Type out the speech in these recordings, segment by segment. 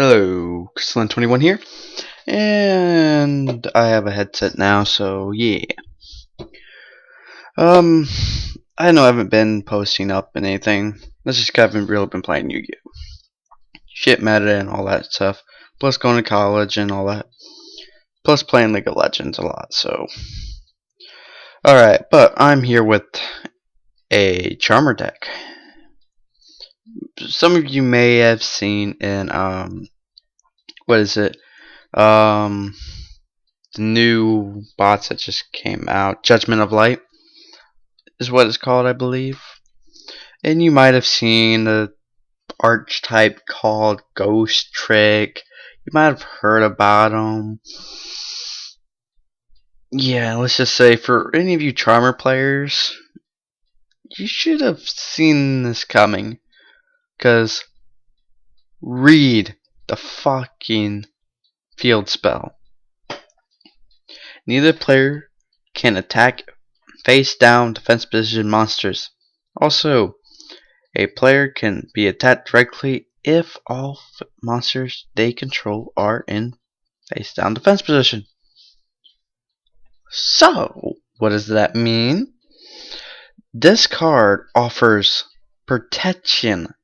Hello, Crystalline21 here, and I have a headset now, so yeah. Um, I know I haven't been posting up and anything. That's just 'cause I haven't really been playing Yu-Gi-Oh! Shit meta and all that stuff. Plus going to college and all that. Plus playing League of Legends a lot, so. Alright, but I'm here with a Charmer deck. Some of you may have seen in, what is it? The new bots that just came out. Judgment of Light is what it's called, I believe. And you might have seen the archetype called Ghost Trick. You might have heard about them. Yeah, let's just say for any of you Charmer players, you should have seen this coming. Because read the fucking field spell. Neither player can attack face down defense position monsters. Also, a player can be attacked directly if all monsters they control are in face down defense position. So, what does that mean? This card offers protection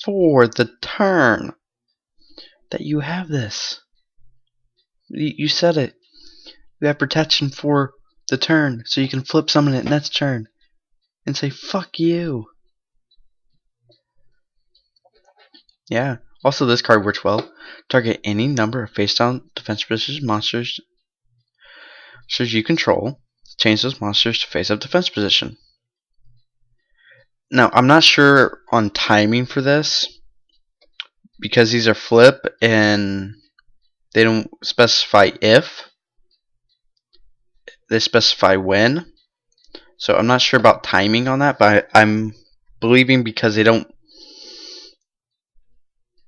for the turn that you have this. You said it. You have protection for the turn, so you can flip summon it next turn and say fuck you. Yeah. Also, this card works well. Target any number of face-down defense position monsters you control. Change those monsters to face-up defense position. Now, I'm not sure on timing for this because these are flip and they don't specify if. They specify when. So I'm not sure about timing on that, but I'm believing because they don't.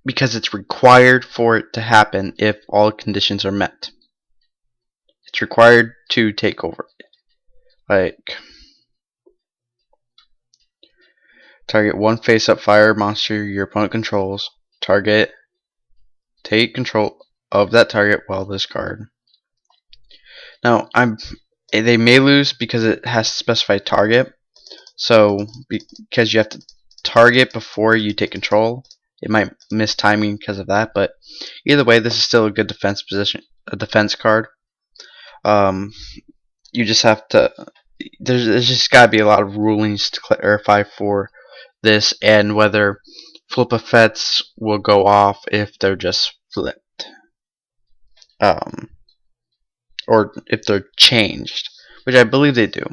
Because it's required for it to happen if all conditions are met. It's required to take over. Like, target one face-up fire monster your opponent controls. Take control of that target while this card. Now, they may lose because it has to specify target. So, because you have to target before you take control, it might miss timing because of that. But either way, this is still a good defense card. You just have to. There's just got to be a lot of rulings to clarify for this, and whether flip effects will go off if they're just flipped, or if they're changed, which I believe they do.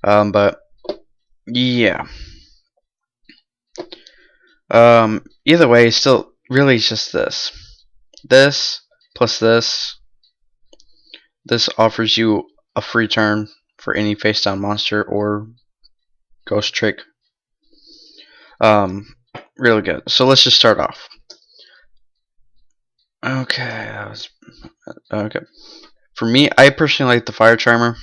But yeah. Either way, still really it's just this. This plus this. This offers you a free turn for any face down monster or Ghost Trick. Really good. So let's just start off. Okay, okay. For me, I personally like the Fire Charmer.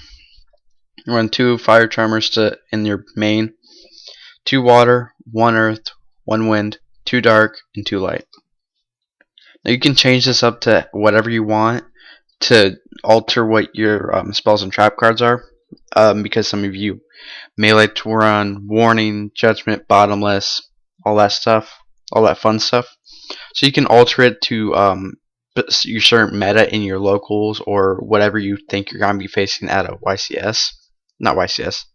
Run 2 Fire Charmers in your main. 2 water, 1 earth, 1 wind, 2 dark, and 2 light. Now you can change this up to whatever you want to alter what your spells and trap cards are. Because some of you may like to run Warning, Judgment, Bottomless, all that stuff, all that fun stuff. So you can alter it to your certain meta in your locals or whatever you think you're going to be facing at a YCS. Not YCS.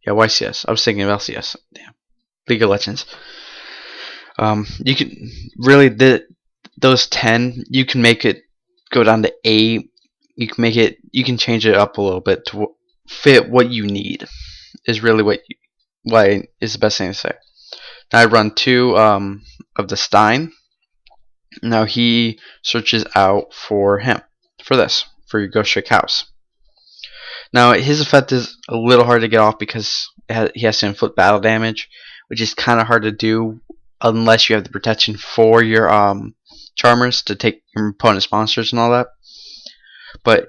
Yeah, YCS. I was thinking of LCS. Damn. League of Legends. You can really those 10. You can make it go down to 8. You can change it up a little bit to fit what you need. Is really what is the best thing to say. Now I run 2 of the Stein. Now he searches out for your Ghost Trick House. Now his effect is a little hard to get off because he has to inflict battle damage, which is kind of hard to do unless you have the protection for your Charmers to take your opponent's monsters and all that. But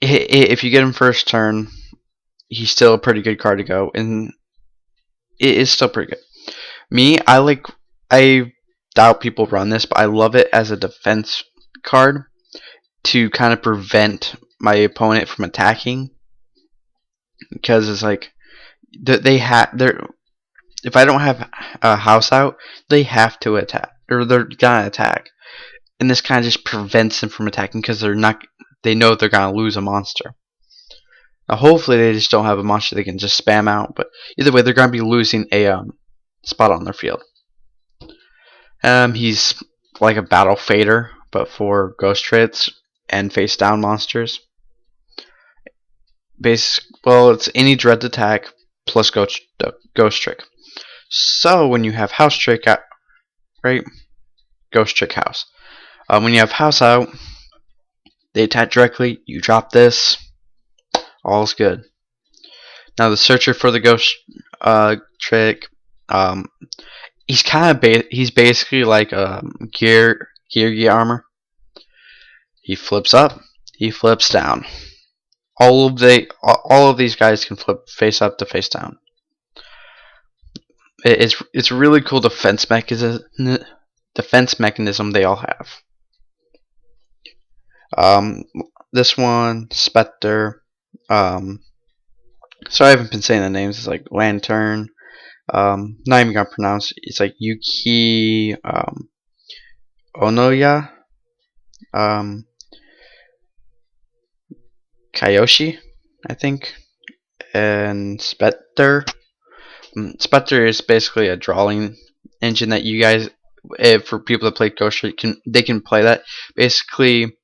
if you get him first turn, he's still a pretty good card to go, and it is still pretty good. Me, I doubt people run this, but I love it as a defense card to kind of prevent my opponent from attacking, because it's like they have they're if I don't have a house out, they have to attack, or they're gonna attack, and this kind of just prevents them from attacking because they know they're gonna lose a monster. Now, hopefully they just don't have a monster they can just spam out, but either way they're gonna be losing a spot on their field. He's like a battle fader, but for ghost tricks and face down monsters. Well, it's any dread attack plus ghost trick. So when you have house trick out, right? Ghost trick house. When you have house out, they attack directly. You drop this. All's good. Now the searcher for the ghost trick. He's basically like gear armor. He flips up. He flips down. All of these guys can flip face up to face down. It's a really cool defense mechanism they all have. This one, Spectre. So I haven't been saying the names. It's like Lantern. Not even gonna pronounce it. It's like Yuki Onoya. Kayoshi, I think, and Spectre. Spectre is basically a drawing engine that you guys, for people that play Ghost Trick, they can play that. Basically,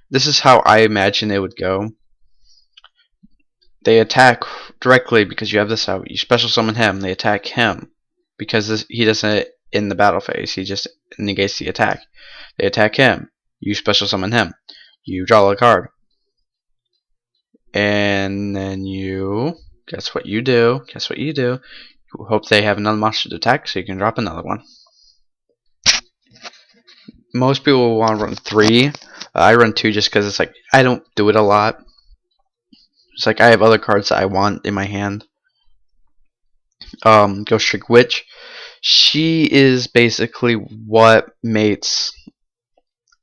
this is how I imagine it would go. They attack directly because you have this out. You special summon him. They attack him because he doesn't in the battle phase. He just negates the attack. They attack him. You special summon him. You draw a card. And then you guess what you do. You hope they have another monster to attack so you can drop another one. Most people will want to run 3. I run 2 just because it's like I don't do it a lot. It's like I have other cards that I want in my hand. Ghost Trick Witch. She is basically what makes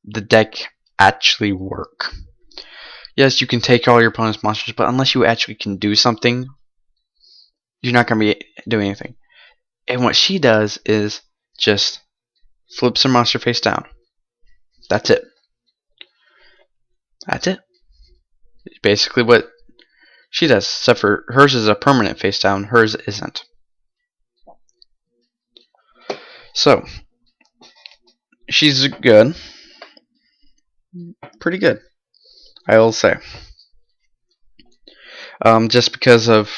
the deck actually work. Yes, you can take all your opponent's monsters, but unless you actually can do something, you're not going to be doing anything. And what she does is just flips her monster face down. That's it. That's it. It's basically what she does, except for hers is a permanent face down, hers isn't. So, she's good. Pretty good, I will say. Just because of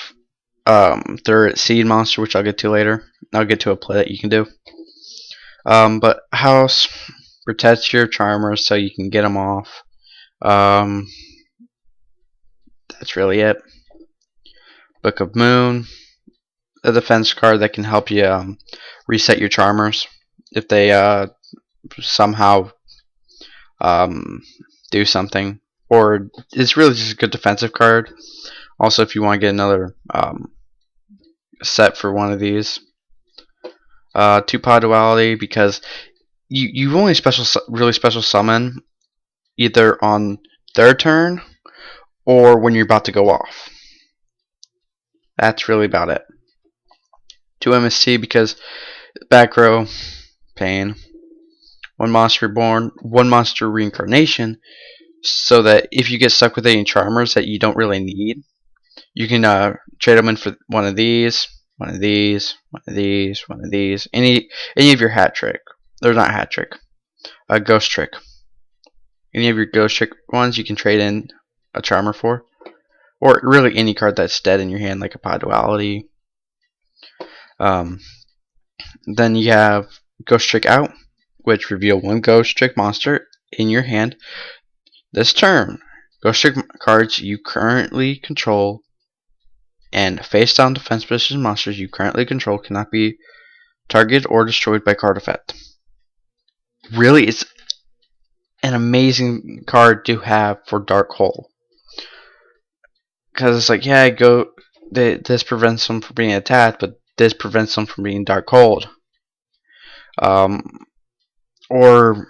their seed monster, which I'll get to later. I'll get to a play that you can do. But house protects your charmers so you can get them off. That's really it. Book of Moon, a defense card that can help you reset your charmers if they somehow do something, or it's really just a good defensive card. Also, if you want to get another set for one of these, 2-pod duality, because you only really special summon either on their turn or when you're about to go off. That's really about it. 2 MST because back row, pain. 1 monster reborn, 1 monster reincarnation, so that if you get stuck with any charmers that you don't really need, you can trade them in for one of these, one of these, one of these, one of these, any of your hat trick. They're not hat trick, ghost trick. Any of your ghost trick ones you can trade in a charmer for, or really any card that's dead in your hand, like a pod duality. Then you have ghost trick out, which reveal 1 ghost trick monster in your hand this turn. Ghost trick cards you currently control and face down defense position monsters you currently control cannot be targeted or destroyed by card effect. Really, it's an amazing card to have for Dark Hole, because it's like, yeah, this prevents them from being attacked, but this prevents them from being Dark Hold. or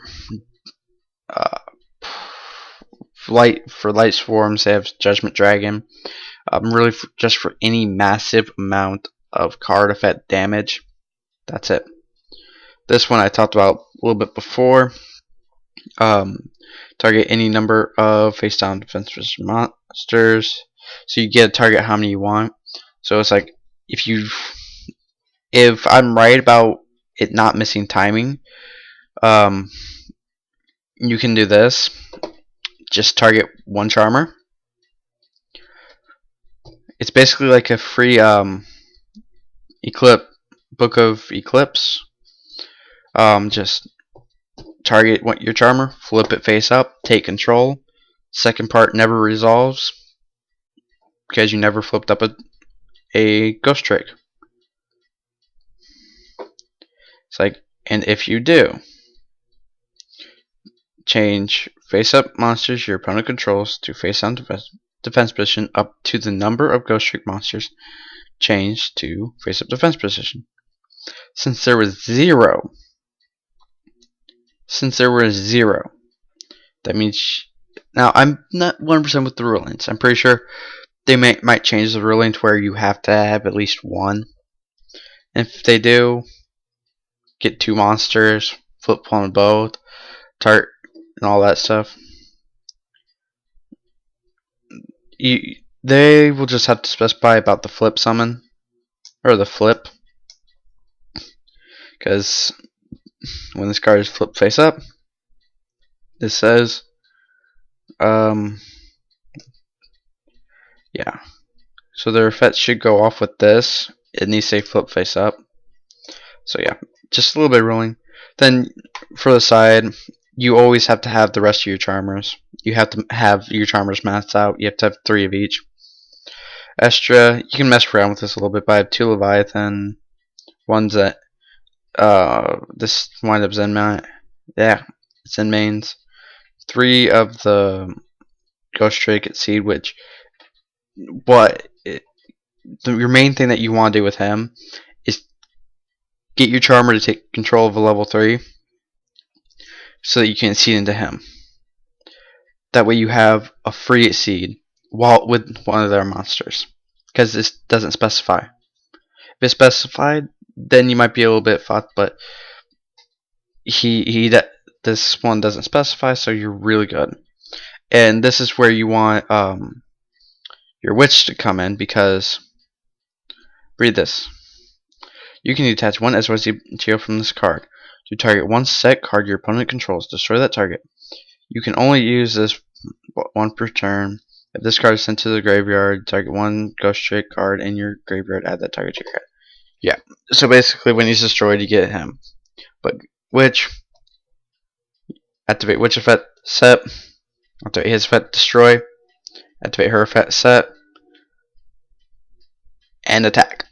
uh, light swarms, they have Judgment Dragon. Really, just for any massive amount of card effect damage. That's it. This one I talked about a little bit before. Target any number of face down defenseless monsters. So you get to target how many you want. So it's like if I'm right about it not missing timing, you can do this. Just target one charmer. It's basically like a free book of Eclipse. Just target your charmer, flip it face up, take control. Second part never resolves because you never flipped up a ghost trick. It's like, and if you do, change face up monsters your opponent controls to face down defense position up to the number of ghost trick monsters changed to face up defense position. Since there was zero, that means now I'm not 100% with the rulings. I'm pretty sure they might change the ruling to where you have to have at least one. And if they do, get two monsters, flip on both, tart, and all that stuff. They will just have to specify about the flip summon or the flip, because when this card is flipped face up, this says, yeah. So their effects should go off with this. It needs to say flip face up. So yeah, just a little bit of ruling. Then for the side, you always have to have the rest of your charmers. You have to have your charmers maxed out. You have to have 3 of each. Extra, you can mess around with this a little bit, but I have 2 Leviathan. One's that this wind up Zen main. Yeah, Zen mains. 3 of the Ghost Trick at Seed, which your main thing that you want to do with him is get your charmer to take control of a level 3 so that you can seed into him. That way you have a free seed with one of their monsters, because this doesn't specify. If it's specified, then you might be a little bit fucked, but this one doesn't specify, so you're really good. And this is where you want your witch to come in, because read this. You can detach one SYZ Geo from this card to target one set card your opponent controls. Destroy that target. You can only use this one per turn. If this card is sent to the graveyard, target one Ghost Trick card in your graveyard, add that target to your card. Yeah, so basically when he's destroyed, you get him. But Witch, activate Witch effect set, activate his effect destroy, activate her effect set, and attack.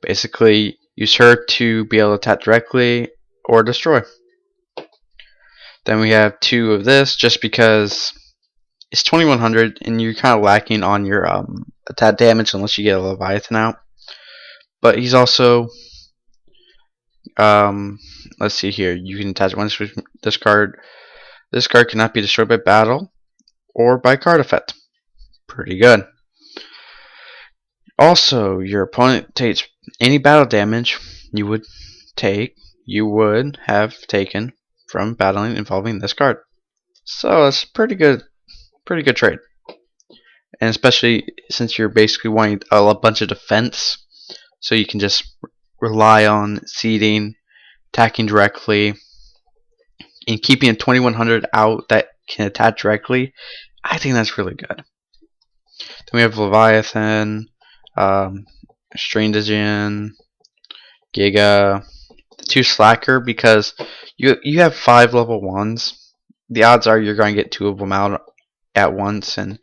Basically, use her to be able to attack directly or destroy. Then we have 2 of this, just because it's 2100 and you're kind of lacking on your attack damage unless you get a Leviathan out. But he's also, let's see here, you can attach one to this card. This card cannot be destroyed by battle or by card effect. Pretty good. Also, your opponent takes any battle damage you would have taken from battling involving this card. So it's pretty good trade. And especially since you're basically wanting a bunch of defense, so you can just rely on seeding, attacking directly, and keeping a 2100 out that can attack directly. I think that's really good. Then we have Leviathan, Strandagen, Giga, the 2 Slacker, because you have 5 level 1s. The odds are you're going to get 2 of them out at once, and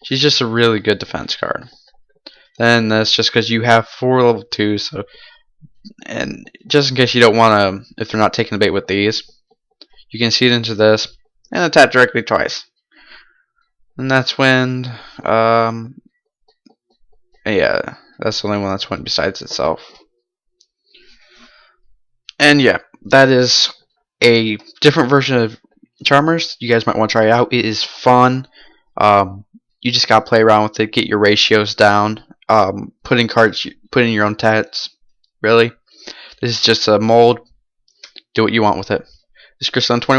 she's just a really good defense card. Then that's just because you have 4 level 2s, so, and just in case you don't want to, if they're not taking the bait with these, you can seed into this and attack directly twice. And that's when, yeah, that's the only one that's went besides itself. And yeah, that is a different version of Charmers. You guys might want to try it out. It is fun. You just gotta play around with it, get your ratios down, put in your own tats. Really, this is just a mold. Do what you want with it. This is Chris on 21.